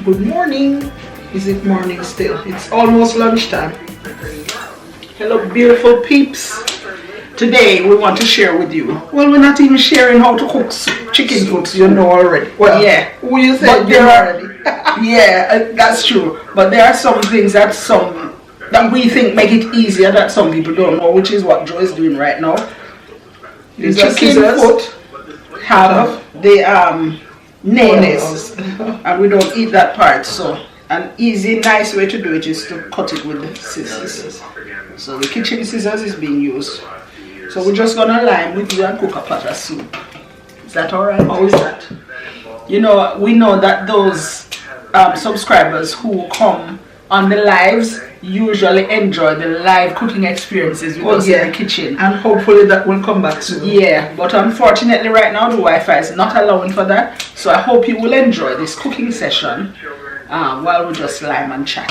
Good morning. Is it morning still? It's almost lunchtime. Hello beautiful peeps. Today we want to share with you. Well, we're not even sharing how to cook chicken foot, you know already. Well, yeah. Who you said there already? Yeah, that's true. But there are some things that we think make it easier that some people don't know, which is what Joe is doing right now. The chicken foot have the nails, and we don't eat that part. So an easy, nice way to do it is to cut it with the scissors. So the kitchen scissors is being used. So we're just gonna line with you and cook a pot of soup. Is that alright? How is that? You know, we know that those subscribers who come on the lives usually enjoy the live cooking experiences with us in the kitchen, and hopefully that will come back soon. Yeah, but unfortunately right now the Wi-Fi is not allowing for that, so I hope you will enjoy this cooking session while we just lime and chat.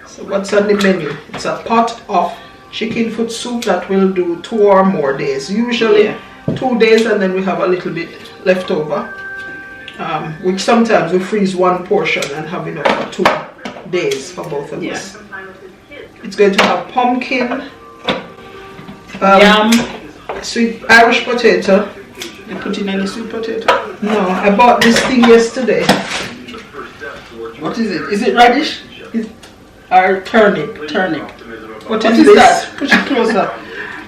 So what's on the menu? It's a pot of chicken foot soup that will do 2 or more days, usually 2 days, and then we have a little bit left over, which sometimes we freeze 1 portion and have enough for 2 days for both of us. It's going to have pumpkin, yam, sweet Irish potato. You put in any sweet potato? No, I bought this thing yesterday. What is it? Is it radish? Or turnip? Turnip. What is that? Push it closer.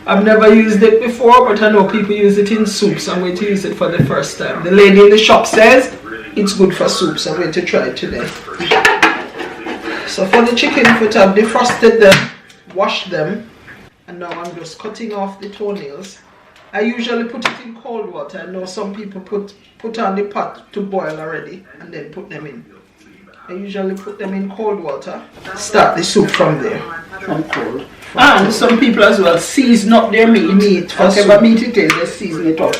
I've never used it before, but I know people use it in soups. I'm going to use it for the first time. The lady in the shop says it's good for soups. I'm going to try it today. So for the chicken foot, I've defrosted them, washed them, and now I'm just cutting off the toenails. I usually put it in cold water. I know some people put on the pot to boil already and then put them in. I usually put them in cold water. Start the soup from there, from cold. And some people as well season up their meat. Whatever meat it is, they season it up.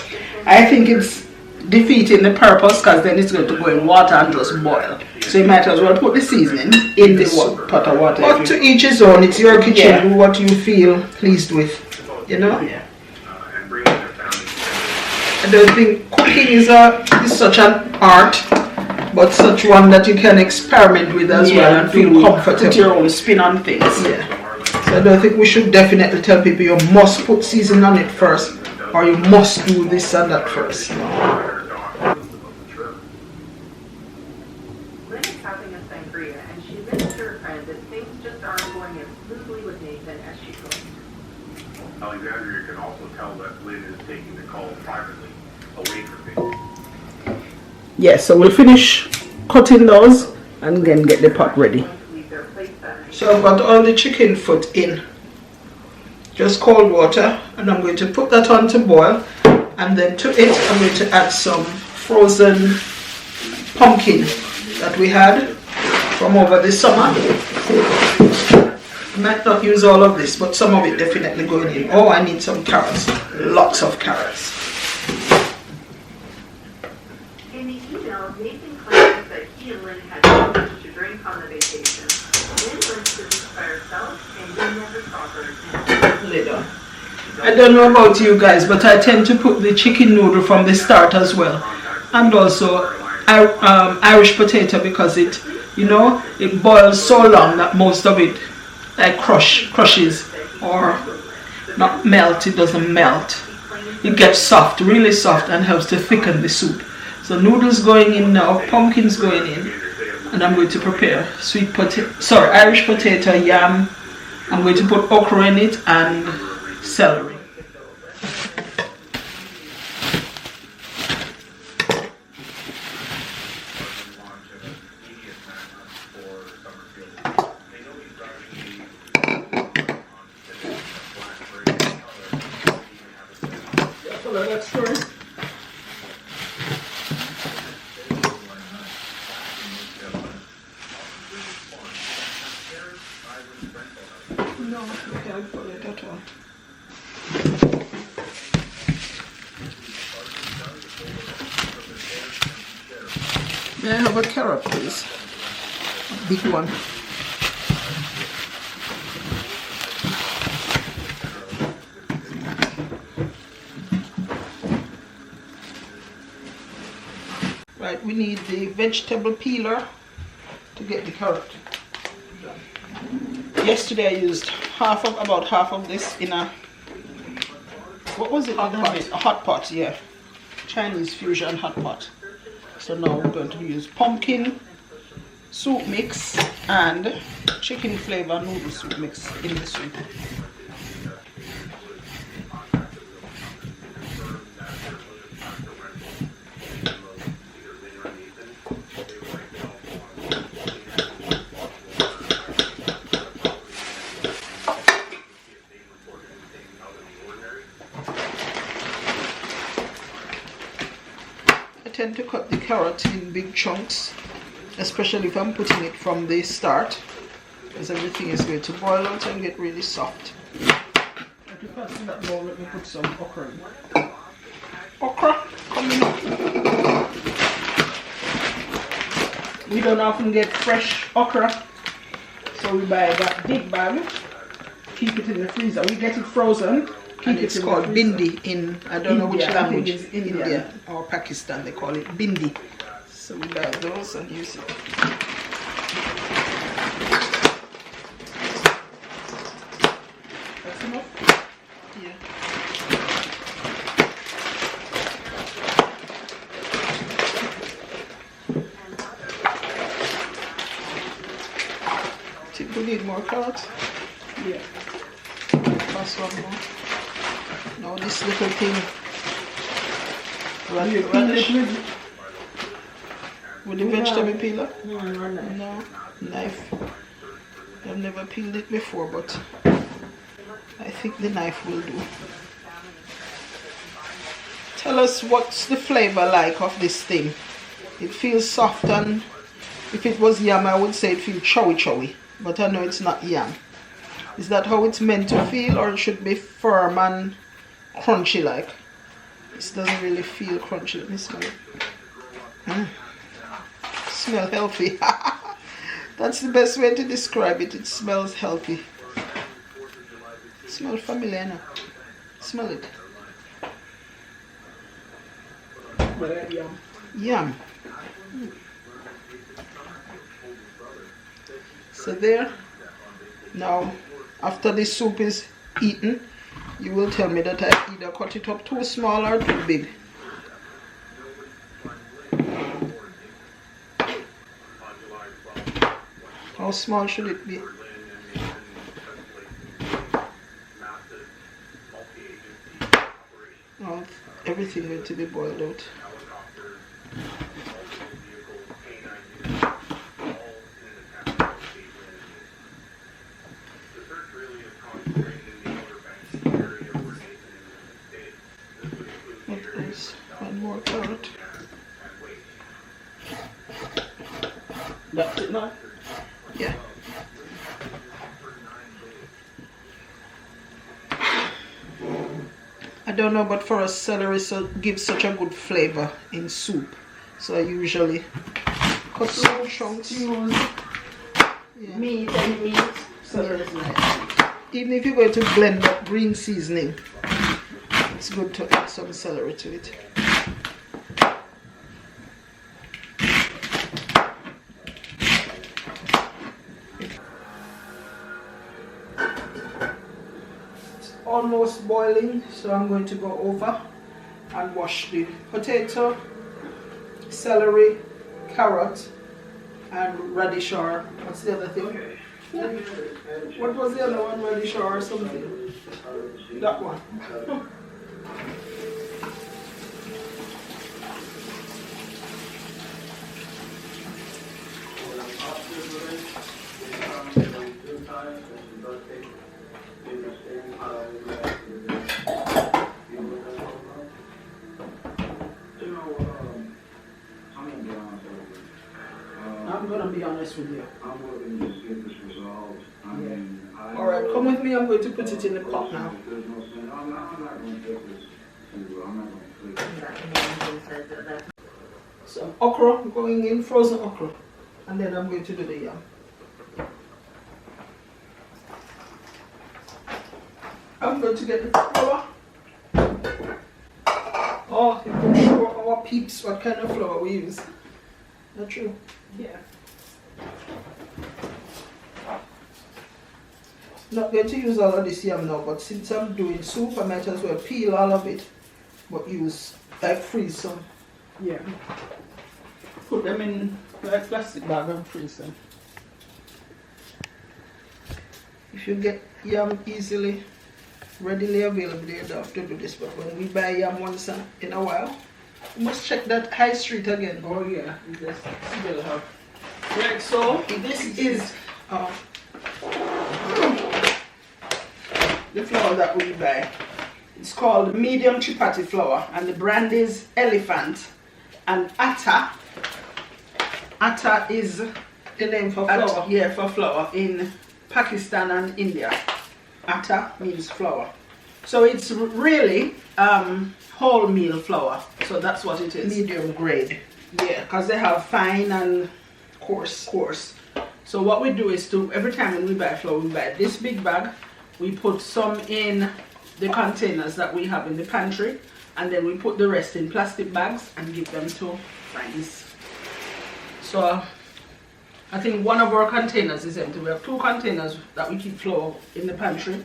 I think it's defeating the purpose, because then it's going to go in water and just boil. So you might as well put the seasoning in the pot of water. But to each his own. It's your kitchen. Do what you feel pleased with, you know. Yeah. I don't think cooking is such an art, but such one that you can experiment with as well and feel comfortable. Put your own spin on things. Yeah. So I don't think we should definitely tell people you must put seasoning on it first, or you must do this and that first. Having a sangria, and she admits to her friend that things just aren't going as smoothly with Nathan as she hoped. Alexandria can also tell that Lynn is taking the call privately, away from me. Yeah, so we'll finish cutting those and then get the pot ready. So I've got all the chicken foot in just cold water, and I'm going to put that on to boil, and then to it I'm going to add some frozen pumpkin that we had from over the summer. Might not use all of this, but some of it definitely going in. Oh, I need some carrots. Lots of carrots. In the email, Nathan claims that he and Lynn had so much to drink on the vacation. Lynn went to visit by herself, and Lynn never saw her again. Later. I don't know about you guys, but I tend to put the chicken noodle from the start as well, and also Irish potato, because it boils so long that most of it crushes or not melt. It doesn't melt. It gets soft, really soft, and helps to thicken the soup. So noodles going in now, pumpkins going in, and I'm going to prepare Irish potato, yam. I'm going to put okra in it and celery. No, I can't follow it at all. May I have a carrot, please? A big one. Right, we need the vegetable peeler to get the carrot done. Yesterday I used about half of this in a, what was it? Hot pot. A hot pot, yeah. Chinese fusion hot pot. So now we're going to use pumpkin soup mix and chicken flavor noodle soup mix in the soup. I tend to cut the carrot in big chunks, especially if I'm putting it from the start, because everything is going to boil out and get really soft. If you pass in that bowl, let me put some okra in. Okra coming up. We don't often get fresh okra, so we buy that big bag, keep it in the freezer. We get it frozen. And it's called bindi in, I don't know which language, India or Pakistan they call it bindi. So we buy those and use it. That's enough? Yeah. I think we need more carrots. Yeah. Pass one more. Now this little thing, radish with the vegetable peeler? No, knife. I've never peeled it before, but I think the knife will do. Tell us what's the flavor like of this thing. It feels soft, and if it was yam I would say it feels chewy, but I know it's not yam. Is that how it's meant to feel, or it should be firm and crunchy like? This doesn't really feel crunchy. Let me smell it. Smell healthy. That's the best way to describe it. It smells healthy. Smell familiar now. Smell it. Yum. Yum. So there. Now, after the soup is eaten, you will tell me that I either cut it up too small or too big. How small should it be? Oh, everything going to be boiled out. One more carrot. That's it now? Yeah. I don't know, but for us, celery gives such a good flavor in soup. So I usually cut small chunks. Yeah. Meat and meat. Celery is nice. Even if you're going to blend up green seasoning, it's good to add some celery to it. It's almost boiling, so I'm going to go over and wash the potato, celery, carrot, and radish, or what's the other thing? Okay. What was the other one? Radish or something? That one. I'm gonna be honest with you. Alright, come with me, I'm going to put it in the pot now. Some okra going in, frozen okra. And then I'm going to do the yam. I'm going to get the flour. Oh, you can show our peeps what kind of flour we use. Not true? Yeah. Not going to use all of this yam now, but since I'm doing soup, I might as well peel all of it, but use, like freeze some. Yeah. Put them in like plastic bag and freeze them. If you get yam easily, readily available, you don't have to do this. But when we buy yam once in a while, you must check that high street again. Oh yeah, you just still have. Right, so this is the flour that we buy. It's called medium chapati flour, and the brand is Elephant. And atta is the name for flour. Yeah, for flour in Pakistan and India. Atta means flour. So it's really wholemeal flour. So that's what it is. Medium grade. Yeah, because they have fine and coarse. So what we do is to, every time when we buy flour, we buy this big bag. We put some in the containers that we have in the pantry, and then we put the rest in plastic bags and give them to friends. So I think one of our containers is empty. We have 2 containers that we keep flour in the pantry.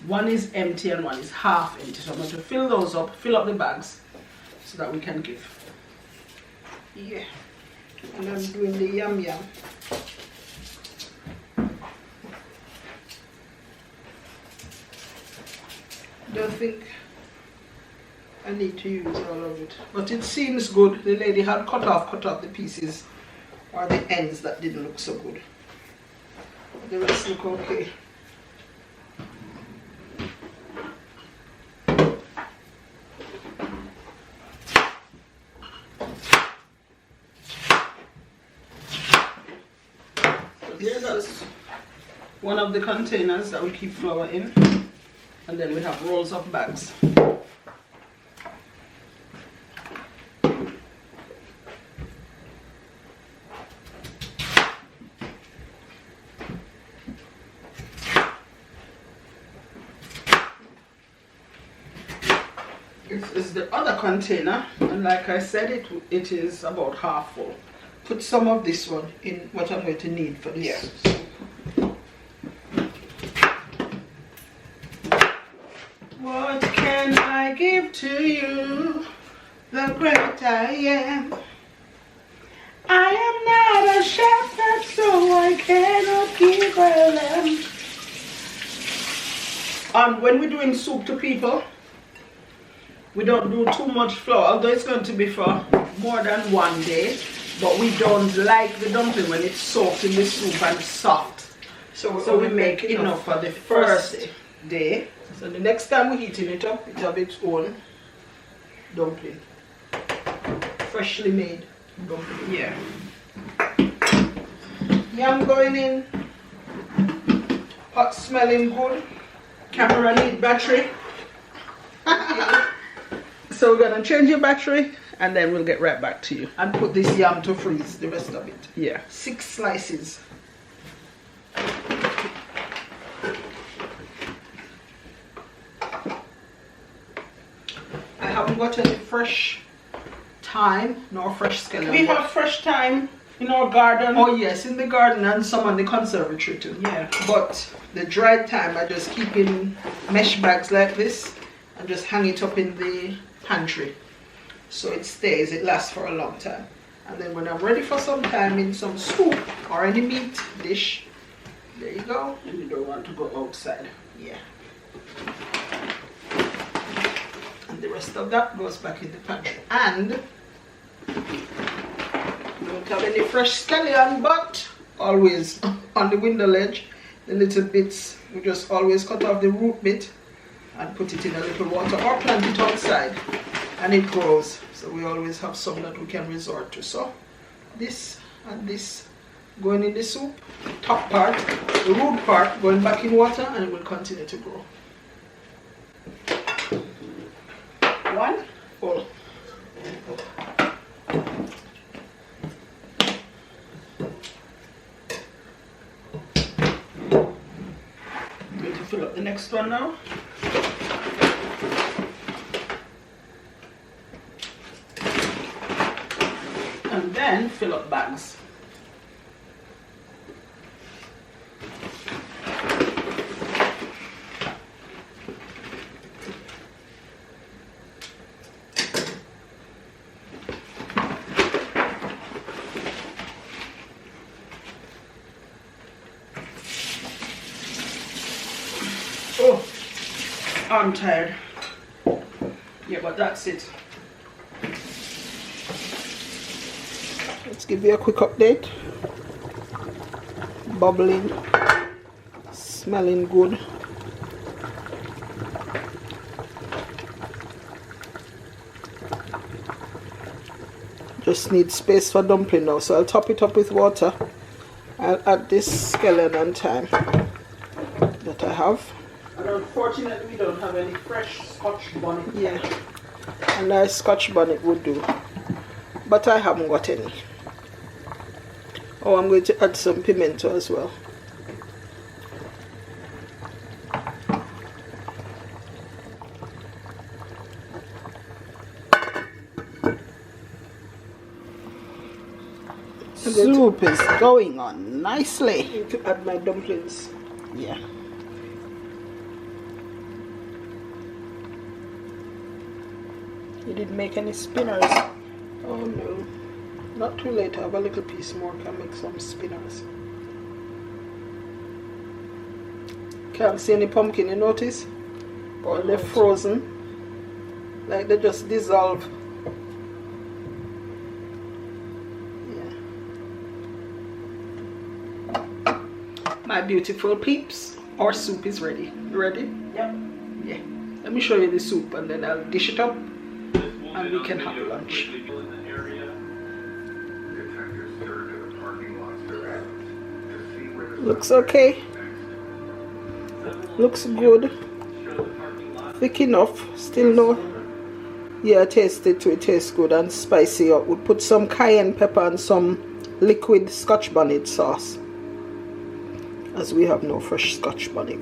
One is empty and one is half empty. So I'm going to fill those up, fill up the bags so that we can give. Yeah. And I'm doing the yam. Don't think I need to use all of it, but it seems good. The lady had cut off the pieces or the ends that didn't look so good. The rest look okay. So here, that's one of the containers that we keep flour in. And then we have rolls of bags. This is the other container, and like I said, it is about half full. Put some of this one in what I'm going to need for this. Yeah. What can I give to you, the great I am? I am not a shepherd, so I cannot give a lamb. When we're doing soup to people, we don't do too much flour, although it's going to be for more than one day, but we don't like the dumpling when it's soaked in the soup and soft. So we make enough for the first day. So the next time we're heating it up, it have its own dumpling. Freshly made dumpling. Yeah. Yam going in. Pot smelling good. Camera need battery. So we're gonna change your battery and then we'll get right back to you. And put this yam to freeze, the rest of it. Yeah. 6 slices. I haven't got any fresh thyme nor fresh scallion. We have fresh thyme in our garden. Oh yes, in the garden and some on the conservatory too. Yeah. But the dried thyme I just keep in mesh bags like this and just hang it up in the pantry. So it stays, it lasts for a long time. And then when I'm ready for some thyme in some soup or any meat dish, there you go. And you don't want to go outside. Yeah. And the rest of that goes back in the pantry. And don't have any fresh scallion, but always on the window ledge, the little bits, we just always cut off the root bit and put it in a little water or plant it outside and it grows. So we always have some that we can resort to. So this and this going in the soup, top part, the root part going back in water, and it will continue to grow. One full. I'm going to fill up the next one now. And then fill up bags. I'm tired. Yeah, but that's it. Let's give you a quick update. Bubbling, smelling good. Just need space for dumpling now, so I'll top it up with water. I'll add this scallion and thyme that I have. And unfortunately, we don't have any fresh Scotch bonnet. Yeah, a nice Scotch bonnet would do, but I haven't got any. Oh, I'm going to add some pimento as well. Soup is going on nicely. I need to add my dumplings. Yeah. You didn't make any spinners. Oh no. Not too late. I have a little piece more. Can make some spinners. Can't see any pumpkin, you notice? Or they're frozen. Like they just dissolve. My beautiful peeps, our soup is ready. You ready? Yep. Yeah. Let me show you the soup and then I'll dish it up and we can have lunch. Looks okay. Looks good. Thick enough. Still no. Yeah, I taste it too. It tastes good and spicy. We put some cayenne pepper and some liquid Scotch bonnet sauce, as we have no fresh Scotch bonnet.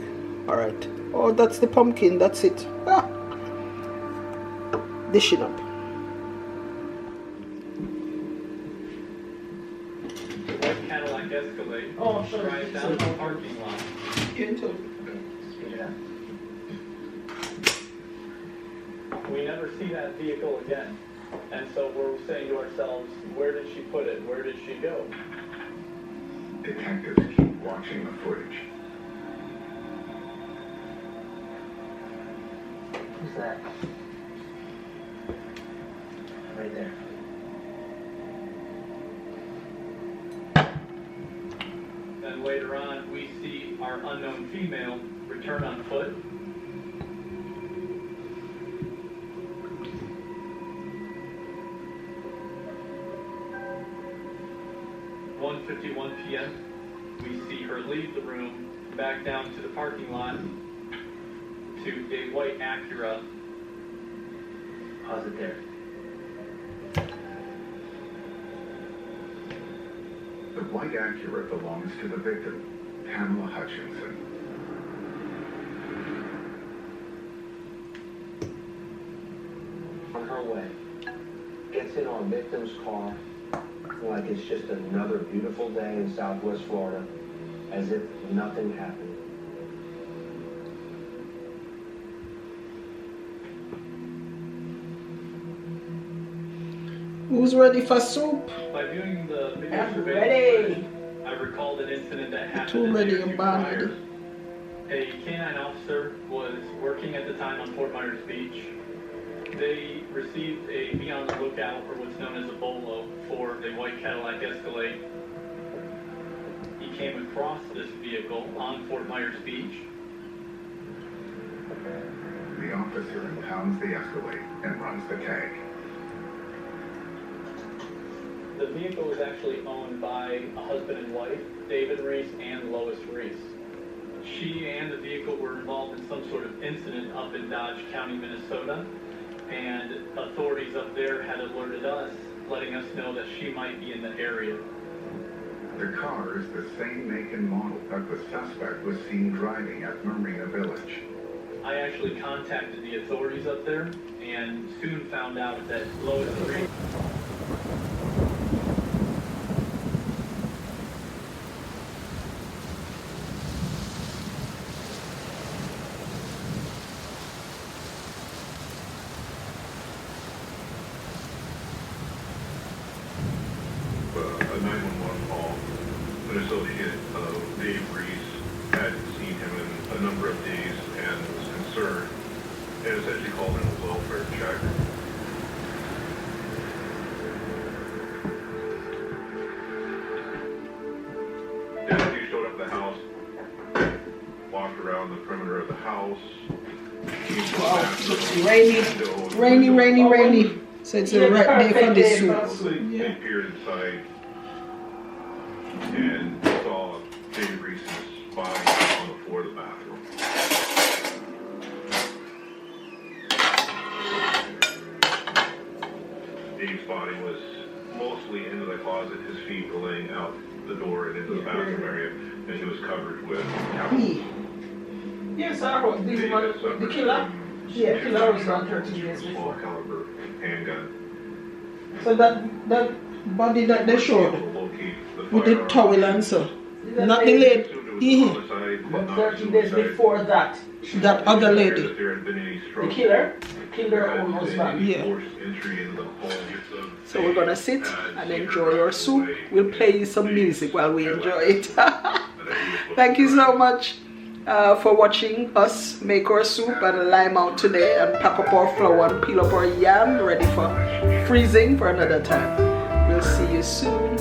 Alright. Oh, that's the pumpkin. That's it. Ah. Dishing up. White Cadillac Escalade. Oh, sure. Drive down the parking lot. Yeah. We never see that vehicle again. And so we're saying to ourselves, where did she put it? Where did she go? Detectives keep watching the footage. Who's that? Right there. Then later on, we see our unknown female return on foot. p.m. We see her leave the room, back down to the parking lot, to a white Acura. Pause it there. The white Acura belongs to the victim, Pamela Hutchinson. On her way, gets in on victim's car like it's just another beautiful day in Southwest Florida, as if nothing happened. Who's ready for soup? By viewing the video I'm surveillance ready. I recalled an incident that happened Too a ready day or and two bad prior. ready. A canine officer was working at the time on Fort Myers Beach. They received a be on the lookout, or what's known as a BOLO, for a white Cadillac Escalade. He came across this vehicle on Fort Myers Beach. The officer impounds the Escalade and runs the tag. The vehicle was actually owned by a husband and wife, David Reese and Lois Reese. She and the vehicle were involved in some sort of incident up in Dodge County, Minnesota, and authorities up there had alerted us, letting us know that she might be in the area. The car is the same make and model that the suspect was seen driving at Marina Village. I actually contacted the authorities up there and soon found out that Lois Reese A 911 call. An associate of Dave Reese hadn't seen him in a number of days and was concerned and essentially called in a welfare check. Deputy showed up at the house, walked around the perimeter of the house. Wow, it's rainy. So it's the right day for this soup. They peered inside and saw David Reese's body on the floor of the bathroom. Dave's body was mostly into the closet, his feet were laying out the door and into the bathroom area, and he was covered with towels. Yes, I wrote this one. The killer? Yeah, the killer was gone 13 years Small before. caliber handgun. So that body that they showed with the towel and so, not the lady. But 13 days before that, That other lady. the killer killed her own husband. Yeah. So we're gonna sit and enjoy our soup. We'll play you some music while we enjoy it. Thank you so much for watching us make our soup and lime out today and pack up our flour and peel up our yam ready for freezing for another time. We'll see you soon.